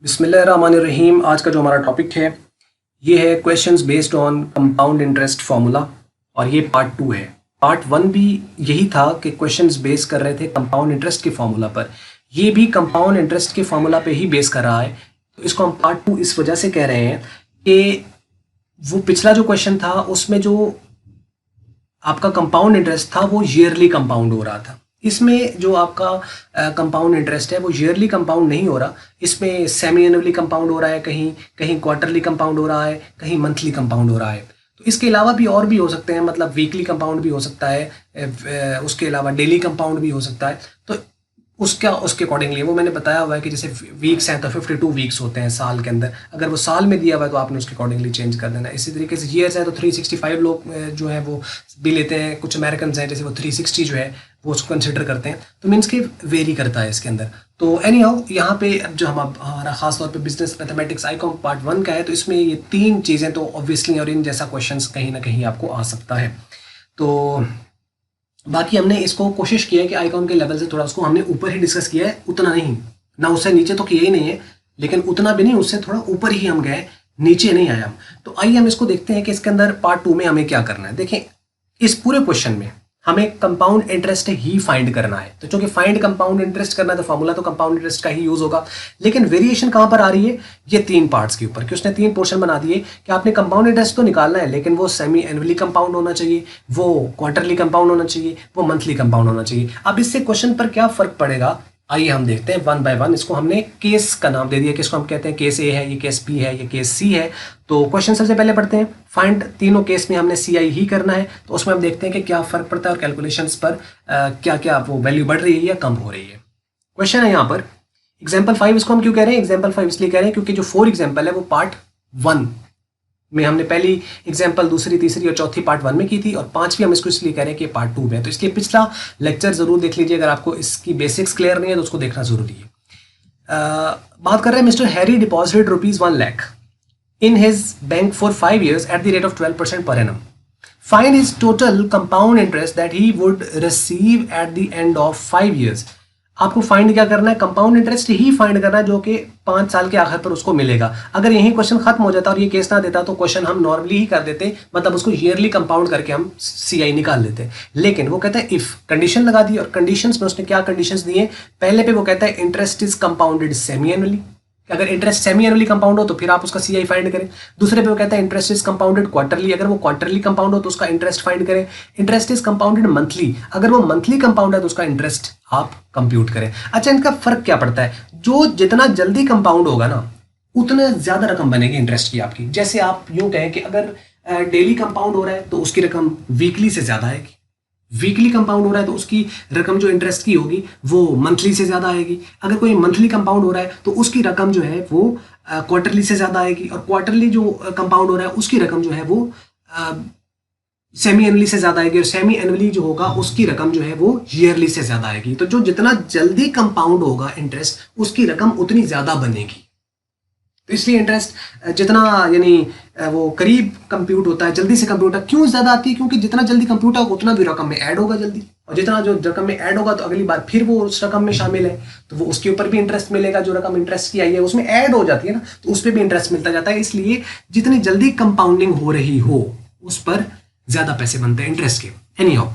बिस्मिल्लाहिर्रहमानिर्रहीम। आज का जो हमारा टॉपिक है ये है questions based on compound interest formula और ये पार्ट 2 है। पार्ट 1 भी यही था कि क्वेश्चंस बेस कर रहे थे कंपाउंड इंटरेस्ट के फार्मूला पर। ये भी कंपाउंड इंटरेस्ट के फार्मूला पे ही बेस कर रहा है, तो इसको हम पार्ट 2 इस वजह से कह रहे हैं कि वो पिछला जो क्वेश्चन था उसमें जो आपका कंपाउंड इंटरेस्ट था वो ईयरली कंपाउंड हो रहा था। इसमें जो आपका कंपाउंड इंटरेस्ट है वो ईयरली कंपाउंड नहीं हो रहा, इसमें सेमी एनुअली कंपाउंड हो रहा है, कहीं कहीं क्वार्टरली कंपाउंड हो रहा है, कहीं मंथली कंपाउंड हो रहा है। तो इसके अलावा भी और भी हो सकते हैं, मतलब वीकली कंपाउंड भी हो सकता है, उसके अलावा डेली कंपाउंड भी हो सकता है। तो उसके अकॉर्डिंगली वो मैंने बताया हुआ है कि जैसे वीक्स हैं तो 52 वीक्स होते हैं साल के अंदर। अगर वो साल में दिया हुआ है तो आपने उसके अकॉर्डिंगली चेंज कर देना। इसी तरीके से ईयर्स है तो 365 लोग जो है वो भी लेते हैं। कुछ अमेरिकन हैं जैसे वो 360 जो है वो उसको कंसिडर करते हैं, तो मीन्स के वेरी करता है इसके अंदर। तो एनी हाउ यहाँ पे अब जो हमारा खास तौर पे बिजनेस मैथमेटिक्स आईकॉम पार्ट 1 का है, तो इसमें ये 3 चीज़ें तो ऑब्वियसली और इन जैसा क्वेश्चन कहीं ना कहीं आपको आ सकता है। तो बाकी हमने इसको कोशिश की है कि आईकॉन के लेवल से थोड़ा उसको हमने ऊपर ही डिस्कस किया है, उतना नहीं ना, उससे नीचे तो किया ही नहीं है, लेकिन उतना भी नहीं, उससे थोड़ा ऊपर ही हम गए, नीचे नहीं आए हम। तो आइए हम इसको देखते हैं कि इसके अंदर पार्ट 2 में हमें क्या करना है। देखें, इस पूरे क्वेश्चन में हमें कंपाउंड इंटरेस्ट ही फाइंड करना है। तो चूंकि फाइंड कंपाउंड इंटरेस्ट करना है तो फॉर्मूला तो कंपाउंड इंटरेस्ट का ही यूज होगा। लेकिन वेरिएशन कहां पर आ रही है, ये 3 पार्ट्स के ऊपर, कि उसने 3 पोर्शन बना दिए कि आपने कंपाउंड इंटरेस्ट तो निकालना है, लेकिन वो सेमी एनुअली कंपाउंड होना चाहिए, वो क्वार्टरली कंपाउंड होना चाहिए, वो मंथली कंपाउंड होना चाहिए। अब इससे क्वेश्चन पर क्या फर्क पड़ेगा, आइए हम देखते हैं 1 बाय 1। इसको हमने केस का नाम दे दिया, किसको हम कहते हैं केस ए है, ये केस बी है, ये केस सी है। तो क्वेश्चन सबसे पहले पढ़ते हैं। फाइंड, तीनों केस में हमने सी आई ही करना है, तो उसमें हम देखते हैं कि क्या फर्क पड़ता है और कैलकुलेशंस पर क्या क्या वो वैल्यू बढ़ रही है या कम हो रही है। क्वेश्चन है यहाँ पर एग्जाम्पल 5। इसको हम क्यों कह रहे हैं एग्जाम्पल 5, इसलिए कह रहे हैं क्योंकि जो 4 एग्जाम्पल है वो पार्ट 1 में हमने पहली एग्जाम्पल, दूसरी, तीसरी और चौथी पार्ट 1 में की थी, और 5वीं हम इसको इसलिए कह रहे हैं कि पार्ट 2 में है। तो इसलिए पिछला लेक्चर जरूर देख लीजिए, अगर आपको इसकी बेसिक्स क्लियर नहीं है तो उसको देखना जरूरी है। बात कर रहे हैं mister Harry deposited ₹1 lakh in his bank for 5 years at the rate of 12% per annum. Find his total compound interest that he would receive at the end of 5 years. आपको फाइंड क्या करना है, कंपाउंड इंटरेस्ट ही find करना है जो कि 5 साल के आखिर पर उसको मिलेगा। अगर यही क्वेश्चन खत्म हो जाता और ये केस ना देता तो क्वेश्चन हम नॉर्मली ही कर देते, मतलब उसको ईयरली कंपाउंड करके हम सीआई निकाल लेते। लेकिन वो कहता है इफ, कंडीशन लगा दी, और कंडीशंस में उसने क्या कंडीशंस दी है, पहले पे वो कहता है interest is compounded semi annually, अगर इंटरेस्ट सेमी एनुअली कंपाउंड हो तो फिर आप उसका सीआई फाइंड करें। दूसरे पे वो कहता है इंटरेस्ट इज कंपाउंडेड क्वार्टरली, अगर वो क्वार्टरली कंपाउंड हो तो उसका इंटरेस्ट फाइंड करें। इंटरेस्ट इज कंपाउंडेड मंथली, अगर वो मंथली कंपाउंड है तो उसका इंटरेस्ट आप कंप्यूट करें। अच्छा, इनका फर्क क्या पड़ता है, जो जितना जल्दी कंपाउंड होगा ना उतना ज्यादा रकम बनेगी इंटरेस्ट की आपकी। जैसे आप यूं कहें कि अगर डेली कंपाउंड हो रहा है तो उसकी रकम वीकली से ज्यादा आएगी, वीकली कंपाउंड हो रहा है तो उसकी रकम जो इंटरेस्ट की होगी वो मंथली से ज्यादा आएगी। अगर कोई मंथली कंपाउंड हो रहा है तो उसकी रकम जो है वो क्वार्टरली से ज्यादा आएगी, और क्वार्टरली जो कंपाउंड हो रहा है उसकी रकम जो है वो सेमी एनुअली से ज्यादा आएगी, और सेमी एनुअली जो होगा उसकी रकम जो है वो ईयरली से ज्यादा आएगी। तो जो जितना जल्दी कंपाउंड होगा इंटरेस्ट उसकी रकम उतनी ज्यादा बनेगी। तो इसलिए इंटरेस्ट जितना यानी वो करीब कंप्यूट होता है, जल्दी से कंप्यूट क्यों ज्यादा आती है, क्योंकि जितना जल्दी कंप्यूट होगा उतना भी रकम में ऐड होगा जल्दी, और जितना जो रकम में ऐड होगा तो अगली बार फिर वो उस रकम में शामिल है तो वो उसके ऊपर भी इंटरेस्ट मिलेगा। जो रकम इंटरेस्ट की आई है उसमें ऐड हो जाती है ना, तो उस पर भी इंटरेस्ट मिलता जाता है। इसलिए जितनी जल्दी कंपाउंडिंग हो रही हो उस पर ज्यादा पैसे बनते हैं इंटरेस्ट के। एनी हाउ,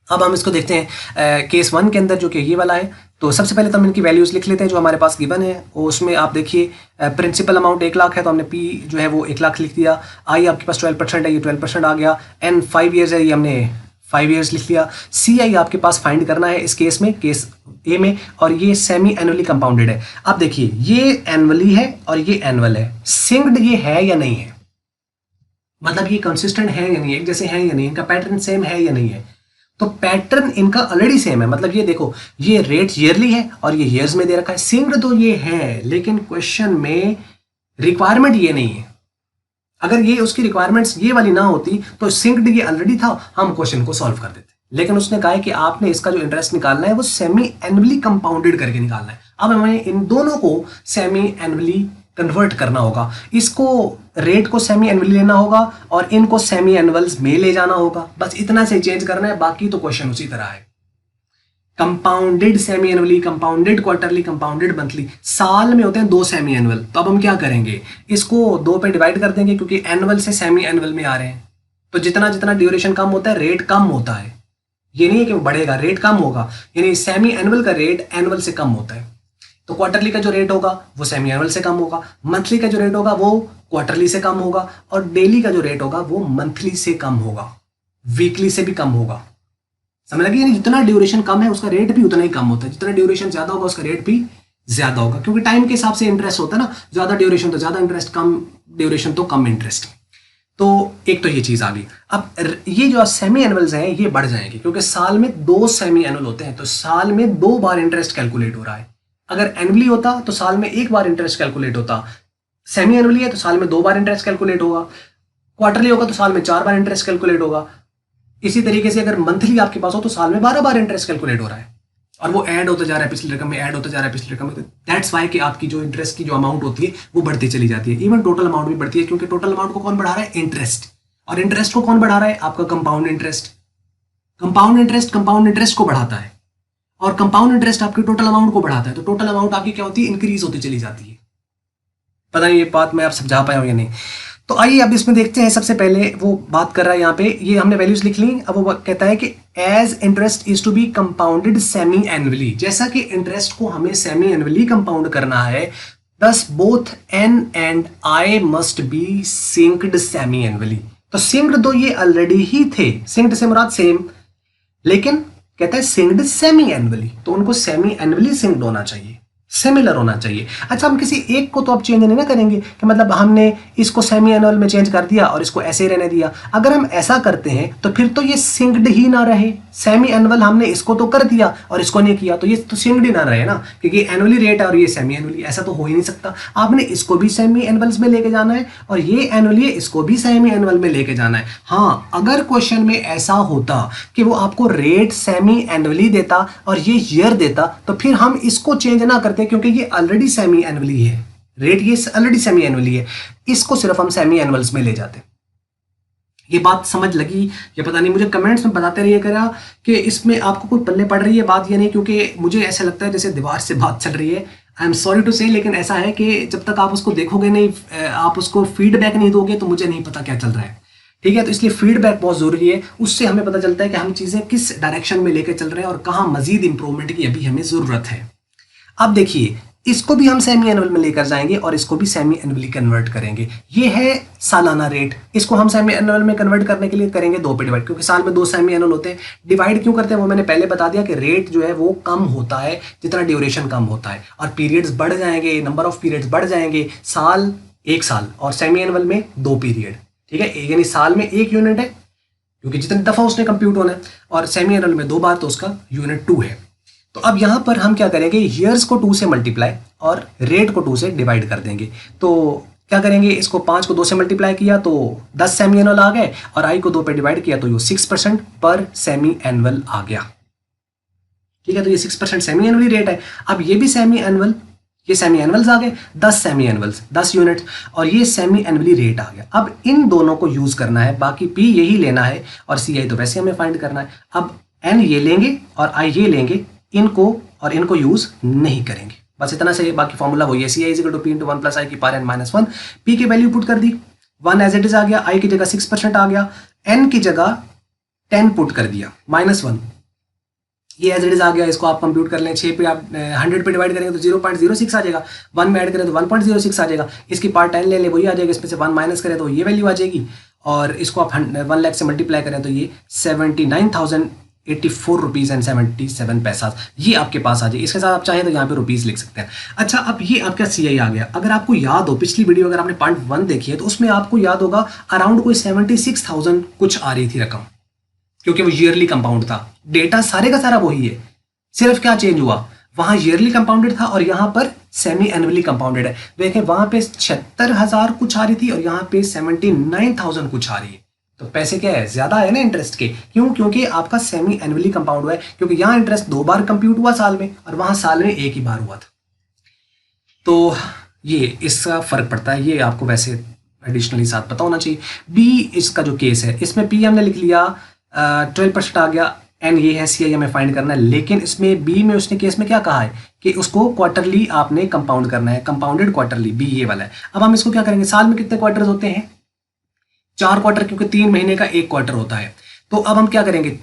अब हम इसको देखते हैं केस 1 के अंदर जो कि ये वाला है। तो सबसे पहले तो हम इनकी वैल्यूज लिख लेते हैं जो हमारे पास गिवन है, और उसमें आप देखिए प्रिंसिपल अमाउंट 1 लाख है तो हमने पी जो है वो 1 लाख लिख दिया। आई आपके पास 12% है, ये 12% आ गया। एन 5 ईयर्स है, ये हमने 5 ईयर्स लिख लिया। सी आई आपके पास फाइंड करना है इस केस में, केस ए में, और ये सेमी एनुअली कंपाउंडेड है। अब देखिए ये एनुअली है और ये एनुअल है, सिंक्ड ये है या नहीं है, मतलब ये कंसिस्टेंट है या नहीं है, एक जैसे है या नहीं, इनका पैटर्न सेम है या नहीं है। तो पैटर्न इनका ऑलरेडी सेम है, मतलब ये देखो ये रेट ईयरली है और ये ईयर्स में दे रखा है। सिंक्ड तो ये है लेकिन क्वेश्चन में रिक्वायरमेंट ये नहीं है। अगर ये उसकी रिक्वायरमेंट्स ये वाली ना होती तो सिंक्ड ये ऑलरेडी था, हम क्वेश्चन को सॉल्व कर देते। लेकिन उसने कहा है कि आपने इसका जो इंटरेस्ट निकालना है वो सेमी एनुअली कंपाउंडेड करके निकालना है। अब हमें इन दोनों को सेमी एनुअली कन्वर्ट करना होगा, इसको रेट को सेमी एनुअली लेना होगा और इनको सेमी एनुअल्स में ले जाना होगा, बस इतना से चेंज करना है, बाकी तो क्वेश्चन उसी तरह है। Compounded semi annually, compounded quarterly, compounded monthly, साल में होते हैं 2 सेमी एनुअल। तो अब हम क्या करेंगे, इसको 2 पे डिवाइड कर देंगे क्योंकि एनुअल से सेमी एनुअल में आ रहे हैं। तो जितना जितना ड्यूरेशन कम होता है रेट कम होता है, ये नहीं है कि वो बढ़ेगा, रेट कम होगा, यानी सेमी एनुअल का रेट एनुअल से कम होता है। तो क्वार्टरली का जो रेट होगा वो सेमी एनुअल से कम होगा, मंथली का जो रेट होगा वो क्वार्टरली से कम होगा, और डेली का जो रेट होगा वो मंथली से कम होगा, वीकली से भी कम होगा। समझ लगी? यानी जितना ड्यूरेशन कम है उसका रेट भी उतना ही कम होता है, जितना ड्यूरेशन ज्यादा होगा उसका रेट भी ज्यादा होगा, क्योंकि टाइम के हिसाब से इंटरेस्ट होता है ना, ज्यादा ड्यूरेशन तो ज्यादा इंटरेस्ट, कम ड्यूरेशन तो कम इंटरेस्ट। तो एक तो ये चीज आ गई। अब ये जो सेमी एनुअल्स हैं ये बढ़ जाएंगे क्योंकि साल में 2 सेमी एनुअल होते हैं, तो साल में 2 बार इंटरेस्ट कैलकुलेट हो रहा है। अगर एनुअली होता तो साल में 1 बार इंटरेस्ट कैलकुलेट होता, सेमी एनुअली है तो साल में 2 बार इंटरेस्ट कैलकुलेट होगा, क्वार्टरली होगा तो साल में 4 बार इंटरेस्ट कैलकुलेट होगा। इसी तरीके से अगर मंथली आपके पास हो तो साल में 12 बार इंटरेस्ट कैलकुलेट हो रहा है, और वो ऐड होता जा रहा है पिछली रकम में, ऐड होता जा रहा है पिछली रकम में। दैट्स वाई कि आपकी जो इंटरेस्ट की जो अमाउंट होती है वो बढ़ती चली जाती है, इवन टोटल अमाउंट भी बढ़ती है, क्योंकि टोटल अमाउंट को कौन बढ़ा रहा है? इंटरेस्ट। और इंटरेस्ट को कौन बढ़ा रहा है? आपका कंपाउंड इंटरेस्ट। कंपाउंड इंटरेस्ट को बढ़ाता है, और कंपाउंड इंटरेस्ट आपके टोटल अमाउंट को बढ़ाता है। तो टोटल अमाउंट आपकी क्या होती है? इंक्रीज होती चली जाती है। पता नहीं ये बात मैं आप समझा पाया हूं या नहीं। तो आइए अब इसमें देखते हैं। सबसे पहले वो बात कर रहा है यहाँ पे, ये हमने वैल्यूज लिख ली। अब वो कहता है कि as interest is to be compounded semi annually, जैसा कि इंटरेस्ट को हमें सेमी एनुअली कंपाउंड करना है, thus both n and I must be synced semi annually। तो synced तो ये ऑलरेडी ही थे, synced से मुराद सेम, लेकिन कहता है synced semi annually, तो उनको semi annually synced होना चाहिए, सिमिलर होना चाहिए। अच्छा, हम किसी एक को तो अब चेंज नहीं ना करेंगे कि मतलब हमने इसको सेमी एनुअल में चेंज कर दिया और इसको ऐसे ही रहने दिया। अगर हम ऐसा करते हैं तो फिर तो ये सिंक्ड ही ना रहे। सेमी एनुअल हमने इसको तो कर दिया और इसको नहीं किया, तो ये तो सिंक्ड ही ना रहे ना, क्योंकि एनुअली रेट है और ये सेमी एनुअली, ऐसा तो हो ही नहीं सकता। आपने इसको भी सेमी एनुअल्स में लेके जाना है और ये एनुअली इसको भी सेमी एनुअल में लेके जाना है। हाँ, अगर क्वेश्चन में ऐसा होता कि वो आपको रेट सेमी एनुअली देता और ये ईयर देता, तो फिर हम इसको चेंज ना करते, क्योंकि ये ऑलरेडी सेमी एनुअली है, रेट ये ऑलरेडी सेमी एनुअली है, इसको सिर्फ हम सेमी एनुअल्स में ले जाते। ये बात समझ लगी या पता नहीं, मुझे कमेंट्स में बताते रहिए करा कि इसमें आपको कोई पल्ले पड़ रही है बात या नहीं, क्योंकि मुझे ऐसा लगता है जैसे दीवार से बात चल रही है। आई एम सॉरी टू से, लेकिन ऐसा है कि जब तक आप उसको देखोगे नहीं, आप उसको फीडबैक नहीं दोगे, तो मुझे नहीं पता क्या चल रहा है। ठीक है, तो इसलिए फीडबैक बहुत जरूरी है, उससे हमें पता चलता है कि हम चीजें किस डायरेक्शन में लेकर चल रहे हैं और कहाँ मजीद इंप्रूवमेंट की अभी हमें जरूरत है। अब देखिए, इसको भी हम सेमी एनुअल में लेकर जाएंगे और इसको भी सेमी एनुअली कन्वर्ट करेंगे। ये है सालाना रेट, इसको हम सेमी एनुअल में कन्वर्ट करने के लिए करेंगे 2 पे डिवाइड, क्योंकि साल में 2 सेमी एनुअल होते हैं। डिवाइड क्यों करते हैं वो मैंने पहले बता दिया कि रेट जो है वो कम होता है जितना ड्यूरेशन कम होता है, और पीरियड्स बढ़ जाएंगे, नंबर ऑफ पीरियड्स बढ़ जाएंगे। साल 1 साल और सेमी एनुअल में 2 पीरियड, ठीक है, यानी साल में 1 यूनिट है क्योंकि जितनी दफा उसने कंप्यूट होना है, और सेमी एनुअल में 2 बार, तो उसका यूनिट 2 है। तो अब यहां पर हम क्या करेंगे, ईयर्स को 2 से मल्टीप्लाई और रेट को 2 से डिवाइड कर देंगे। तो क्या करेंगे, इसको 5 को 2 से मल्टीप्लाई किया तो 10 सेमी एनुअल आ गए, और आई को 2 पे डिवाइड किया तो ये 6% पर सेमी एनुअल आ गया। ठीक है, तो ये 6% सेमी एनुअली रेट है। अब ये भी सेमी एनुअल, ये सेमी एनुअल्स आ गए, 10 सेमी एनुअल्स 10 यूनिट, और ये सेमी एनुअली रेट आ गया। अब इन दोनों को यूज करना है, बाकी पी यही लेना है और सी आई तो वैसे हमें फाइंड करना है। अब एन ये लेंगे और आई ये लेंगे, इनको और इनको यूज नहीं करेंगे, बस इतना सही। बाकी फॉर्मूला वही है, C I is equal to P into 1 plus I की पावर एन माइनस 1। पी की वैल्यू पुट कर दी, 1 एज इट इज आ गया, आई की जगह 6% आ गया, एन की जगह 10 पुट कर दिया -1, ये एज इट इज आ गया। इसको आप कंप्यूट कर लें, 6 पे आप 100 पे डिवाइड करेंगे तो 0.06 आ जाएगा, 1 में ऐड करें तो 1.06 आ जाएगा, इसकी पार्ट 10 ले ले वही आ जाएगा, इसमें से 1 माइनस करें तो ये वैल्यू आ जाएगी, और इसको आप 1 लाख से मल्टीप्लाई करें तो ये 79,084 रुपीज एंड 77 पैसा ये आपके पास आ जाए। इसके साथ आप चाहें तो यहाँ पे रुपीज लिख सकते हैं। अच्छा, अब ये आपका CI आ गया। अगर आपको याद हो, पिछली वीडियो अगर आपने पार्ट 1 देखी है तो उसमें आपको याद होगा अराउंड कोई 76,000 कुछ आ रही थी रकम, क्योंकि वो ईयरली कंपाउंड था। डेटा सारे का सारा वही है, सिर्फ क्या चेंज हुआ, वहां ईयरली कंपाउंडेड था और यहाँ पर सेमी एनुअली कंपाउंडेड है। देखें, वहां पे 76,000 कुछ आ रही थी और यहाँ पे 79,000 कुछ आ रही है। तो पैसे क्या है, ज्यादा है ना इंटरेस्ट के। क्यों? क्योंकि आपका सेमी एनुअली कंपाउंड हुआ है, क्योंकि यहाँ इंटरेस्ट 2 बार कंप्यूट हुआ साल में और वहां साल में 1 ही बार हुआ था। तो ये इसका फर्क पड़ता है, ये आपको वैसे एडिशनली साथ पता होना चाहिए। बी इसका जो केस है, इसमें पी हमने लिख लिया 12% आ गया, एन ये है, सी आई हमें फाइंड करना है, लेकिन इसमें बी में उसने केस में क्या कहा है कि उसको क्वार्टरली आपने कंपाउंड करना है, कंपाउंडेड क्वार्टरली, बी ये वाला है। अब हम इसको क्या करेंगे, साल में कितने क्वार्टर्स होते हैं, 4 क्वार्टर, क्योंकि 3 महीने का 1 क्वार्टर होता है। तो अब हम क्या करेंगे,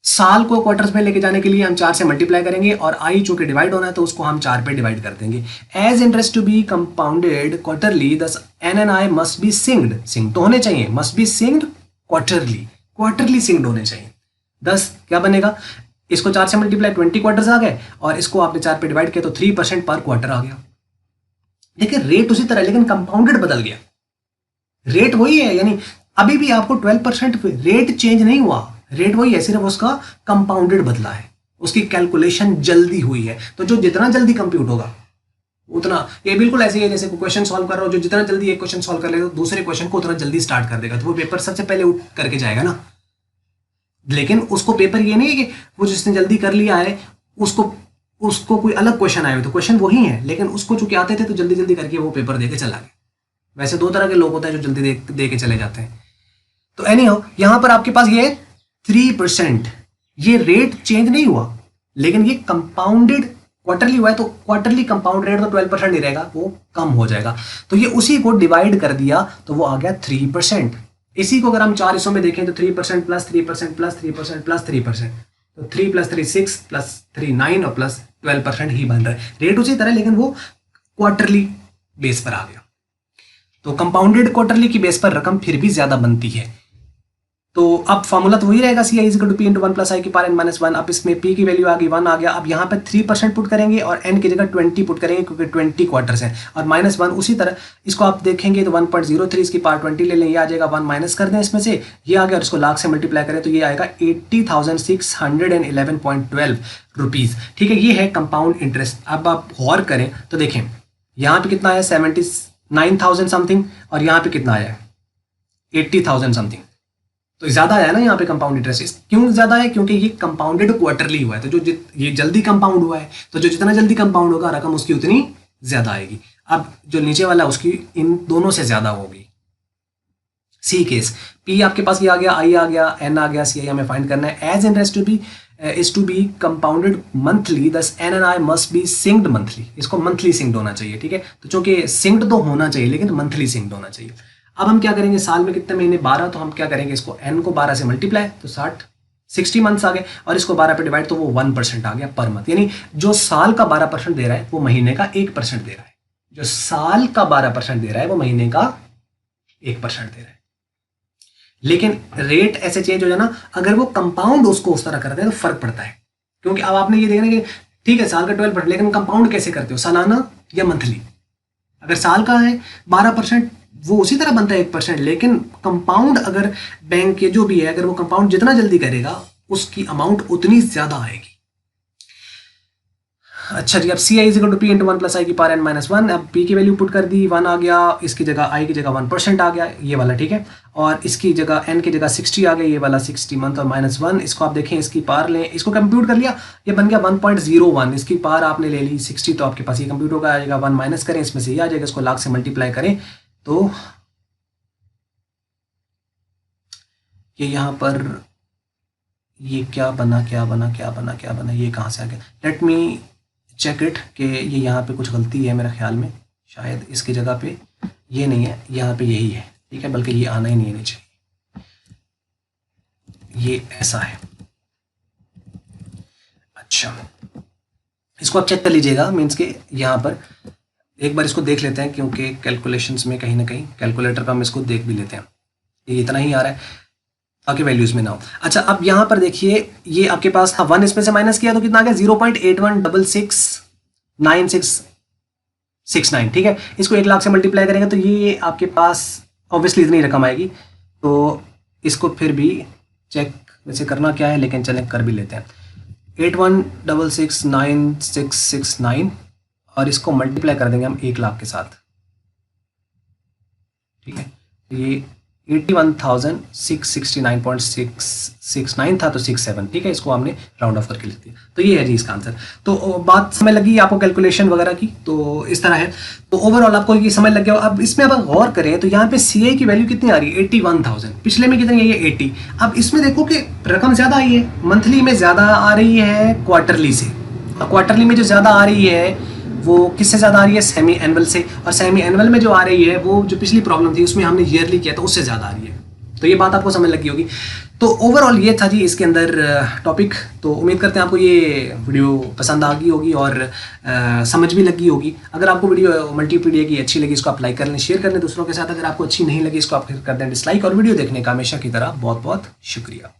साल को क्वार्टर्स में लेके जाने के लिए हम 4 से मल्टीप्लाई करेंगे और आई चूंकि डिवाइड होना है तो उसको हम 4 पे डिवाइड कर देंगे। As interest to be compounded quarterly thus N and I must be synced, sync तो होने चाहिए, must be synced quarterly, quarterly synced होने चाहिए। दस क्या बनेगा, इसको 4 से मल्टीप्लाई 20 क्वार्टर्स आ गए और इसको आपने 4 पे डिवाइड किया तो 3% पर क्वार्टर आ गया। देखिए रेट उसी तरह लेकिन कंपाउंडेड बदल गया, रेट वही है, यानी अभी भी आपको 12% रेट चेंज नहीं हुआ, रेट वही है, सिर्फ उसका कंपाउंडेड बदला है, उसकी कैलकुलेशन जल्दी हुई है। तो जो जितना जल्दी कंप्यूट होगा उतना, ये बिल्कुल ऐसे ही है जैसे क्वेश्चन सॉल्व कर रहा हो, जो जितना जल्दी एक क्वेश्चन सॉल्व कर लेगा दूसरे क्वेश्चन को उतना जल्दी स्टार्ट कर देगा, तो वो पेपर सबसे पहले उठ करके जाएगा ना। लेकिन उसको पेपर ये नहीं है कि वो जिसने जल्दी कर लिया है उसको कोई अलग क्वेश्चन आए, तो क्वेश्चन वही है, लेकिन उसको चूंकि आते थे तो जल्दी जल्दी करके वो पेपर दे के चला गया। वैसे 2 तरह के लोग होते हैं जो जल्दी दे के चले जाते हैं। तो एनी हो, यहां पर आपके पास ये 3%, ये रेट चेंज नहीं हुआ, लेकिन ये कंपाउंडेड क्वार्टरली हुआ है, तो क्वार्टरली कंपाउंड रेट तो 12% ही रहेगा, वो कम हो जाएगा। तो ये उसी को डिवाइड कर दिया तो वो आ गया 3%। इसी को अगर हम 4 हिस्सों में देखें तो 3% प्लस 3% प्लस 3% प्लस 3%, तो 3 + 3 6 प्लस 3 9 और प्लस 12% ही बन रहा है। रेट उसी तरह लेकिन वो क्वार्टरली बेस पर आ गया। तो कंपाउंडेड क्वार्टरली की बेस पर रकम फिर भी ज्यादा बनती है। तो अब फॉर्मूला तो वही रहेगा, C I is equal to P into 1 plus I की पावर n - 1। अब इसमें p की वैल्यू आ गई 1 आ गया। अब यहाँ पे 3% पुट करेंगे और n की जगह 20 पुट करेंगे क्योंकि 20 क्वार्टर्स हैं, और -1 उसी तरह इसको आप देखेंगे तो 1.03 इसकी पावर 20 ले लें, ये आ जाएगा 1 माइनस कर दें इसमें से, ये आ गया और इसको लाख से मल्टीप्लाई करें तो ये आएगा 80,611.12 रुपीज़। ठीक है, ये है कंपाउंड इंटरेस्ट। अब आप गौर करें तो देखें यहाँ पे कितना आया 79,000 समथिंग और यहाँ पे कितना आया 80,000 समथिंग, तो ज्यादा आया ना यहाँ पे कंपाउंड इंटरेस्ट। क्यों ज्यादा है, क्योंकि ये कंपाउंडेड क्वार्टरली हुआ है, तो जो ये जल्दी कंपाउंड हुआ है तो जो जितना जल्दी कंपाउंड होगा रकम उसकी उतनी ज्यादा आएगी। अब जो नीचे वाला उसकी इन दोनों से ज्यादा होगी। सी केस, पी आपके पास ये आ गया, आई आ गया, एन आ गया, सी आई हमें फाइंड करना है। As interest to be compounded monthly thus N and I must be synced monthly, इसको मंथली सिंक्ड होना चाहिए। ठीक है, तो चूंकि सिंक्ड तो होना चाहिए लेकिन मंथली सिंक्ड होना चाहिए। अब हम क्या करेंगे, साल में कितने महीने 12, तो हम क्या करेंगे इसको n को 12 से मल्टीप्लाई तो 60 मंथ्स आ गए और इसको 12 पे डिवाइड तो वो 1% आ गया पर मंथ। यानी जो साल का 12% दे रहा है वो महीने का 1% दे रहा है, जो साल का 12% दे रहा है वो महीने का 1% दे रहा है। लेकिन रेट ऐसे चेंज हो जाए ना, अगर वो कंपाउंड उसको उस तरह करते हैं तो फर्क पड़ता है, क्योंकि अब आपने ये देखना कि ठीक है साल का 12%, लेकिन कंपाउंड कैसे करते हो, सालाना या मंथली। अगर साल का है 12% वो उसी तरह बनता है 1%, लेकिन कंपाउंड अगर बैंक के जो भी है अगर वो कंपाउंड जितना जल्दी करेगा उसकी अमाउंट उतनी ज्यादा आएगी। अच्छा जी, अब C I is equal to P into 1 plus I की पावर n - 1। अब p की वैल्यू पुट कर दी, 1 आ गया, इसकी जगह i की जगह 1% आ गया ये वाला। ठीक है, और इसकी जगह n की जगह 60 आ गया ये वाला 60 मंथ और -1। इसको आप देखें इसकी पावर लें, इसको कंप्यूट कर लिया, ये बन गया 1.01, इसकी पावर आपने ले ली 60, तो आपके पास ये कंप्यूट होगा, आ जाएगा 1 माइनस करें इसमें से ये आ जाएगा, इसको लाख से मल्टीप्लाई करें तो ये यहाँ पर ये क्या बना ये कहाँ से आ गया। लेट मी चेक इट कि ये यहाँ पे कुछ गलती है मेरे ख्याल में, शायद इसकी जगह पे ये नहीं है, यहाँ पे यही है। ठीक है, बल्कि ये आना ही नहीं है नीचे, ये ऐसा है। अच्छा, इसको आप चेक कर लीजिएगा, मीन्स के यहाँ पर एक बार इसको देख लेते हैं, क्योंकि कैलकुलेशंस में कहीं ना कहीं कैलकुलेटर पर हम इसको देख भी लेते हैं, ये इतना ही आ रहा है ताकि वैल्यूज में ना हो। अच्छा, अब यहाँ पर देखिए ये आपके पास 1 इसमें से माइनस किया तो कितना आ गया 0.81669669। ठीक है, इसको 1 लाख से मल्टीप्लाई करेंगे तो ये आपके पास ऑब्वियसली इतनी रकम आएगी। तो इसको फिर भी चेक वैसे करना क्या है, लेकिन चलें कर भी लेते हैं। 81669669 और इसको मल्टीप्लाई कर देंगे हम 1 लाख के साथ। ठीक है, ये 81,669.669 था तो 67, ठीक है, इसको हमने राउंड ऑफ करके लिख दिया। तो ये है जी इसका आंसर। तो बात समझ लगी आपको कैलकुलेशन वगैरह की, तो इस तरह है। तो ओवरऑल आपको ये समझ लग गया। अब इसमें अब गौर करें तो यहाँ पे CI की वैल्यू कितनी आ रही है, 81,000। पिछले में कितनी है, ये 80। अब इसमें देखो कि रकम ज़्यादा आई है, मंथली में ज़्यादा आ रही है क्वार्टरली से। क्वार्टरली में जो ज़्यादा आ रही है वो किससे ज़्यादा आ रही है, सेमी एनुअल से। और सेमी एनुअल में जो आ रही है वो जो पिछली प्रॉब्लम थी उसमें हमने ईयरली किया तो उससे ज़्यादा आ रही है। तो ये बात आपको समझ लगी होगी। तो ओवरऑल ये था जी इसके अंदर टॉपिक। तो उम्मीद करते हैं आपको ये वीडियो पसंद आ गई होगी और समझ भी लगी होगी। अगर आपको वीडियो मल्टीपीडिया की अच्छी लगी इसको आप लाइक कर लें, शेयर कर लें दूसरों के साथ। अगर आपको अच्छी नहीं लगी इसको आप कर दें डिसलाइक। और वीडियो देखने का हमेशा की तरह बहुत बहुत शुक्रिया।